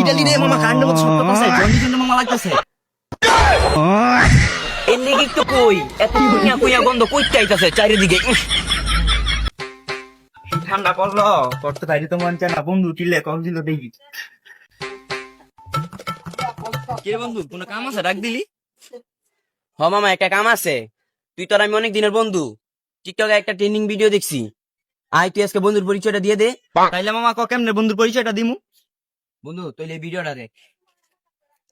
খিদালি রে মামা কান্ড করছে সত্য কথা জন্ডিস জন্য মামা লাগতেছে এর লেগে তো কই এত কুইয়া কুইয়া গন্ধ কইতে আইতাছে চারিদিকে ঠান্ডা পড়লো করতে পারি তো মন চায় না বন্ধু টিলে কল দিল দেখি কে বন্ধু কোন কাম আছে ডাক দিলি হ মামা একটা কাম আছে তুই তোর আমি অনেক দিনের বন্ধু টিকটকে একটা ট্রেনিং ভিডিও দেখছি আয় তুই আজকে বন্ধুর পরিচয়টা দিয়ে দে তাইলে মামা কেমনে বন্ধুর পরিচয়টা দিমু বন্ধু তুই ভিডিওটা দেখ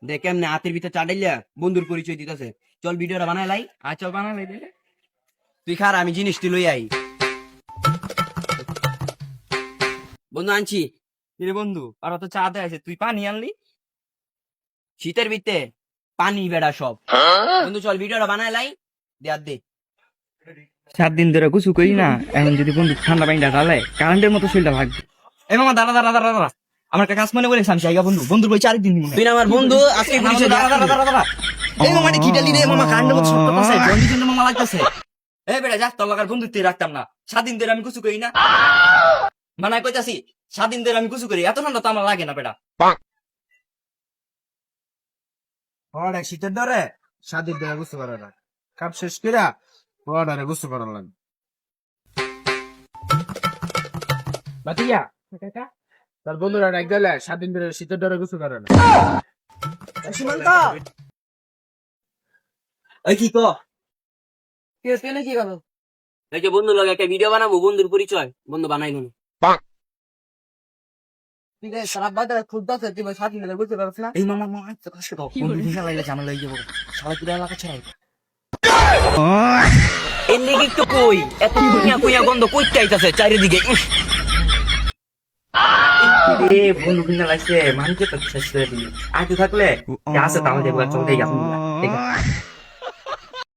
দেখ কেমনে হাতের ভিতরে চাটাইলা বন্ধুর পরিচয় দিতেছে চল ভিডিওটা বানাই লাই আচ্ছা বানালাই দে তুই খার আমি জিনিসটি লই আই বন্ধু আনছি রে বন্ধু আর তো চা দেয় আছে তুই পানি আনলি শীতের ভিতরে পানি বেড়া সব বন্ধু চল ভিডিওটা বানাই লাই দে 7 দিন ধরে কিছু করি না এখন যদি বন্ধু ঠান্ডা পানিটা ঢালে কারেন্টের মতো শরীরটা ভাগবে এ মামা দাঁড়া দাঁড়া দাঁড়া দাঁড়া আমার একটা কাজ মনে বলেছি আমি জায়গা বন্ধুর বই 4 দিন তুই না আমার বন্ধু আজকে পরিচয় দাঁড়া দাঁড়া দাঁড়া দাঁড়া এই মামা খিদালি রে মামা কান্ড করছে সত্য কথা জন্ডিস জন্য মামা লাগতেছে এই বেটা যা তোর লাগার বন্ধুত্ব রাখতাম না 7 দিন ধরে আমি কিছু করি না মানায় কইতাছি 7 দিন ধরে আমি কিছু করি এত ঠান্ডা তো আমার লাগে না বেটা পড়া শীতের ধরে স্বাদের ধরে গুছু করা না কাপ শেষ কইরা পড়ারে গুছু করা লাগে বাতিয়া কাকা তার বন্ধুরা ডাক দিলে স্বাধীন ধরে শীতের ধরে গুছু করে না সীমান্ত এই কি কো কি হচ্ছে কি গেল এই যে বন্ধুর লগে একটা ভিডিও বানাবো বন্ধুর পরিচয় বন্ধু বানাইলো না ঠিক আছে সারা বাদ খুদ দাও তুই স্বাধীন ধরে গুছু করছ না এই মামা মামা তো কষ্ট দাও বন্ধু দিন লাইলে ঝামেলা হয়ে যাবো সারা পুরো এলাকা ছড়াই এর লেগে তো কই এত কুইয়া কুইয়া গন্ধ কইতে আইতাছে চারিদিকে এ বন্ধু দিন লাগছে মানুষের তো শেষ করে দিই আগে থাকলে আছে তাহলে চলতেই গেছে ঠিক আছে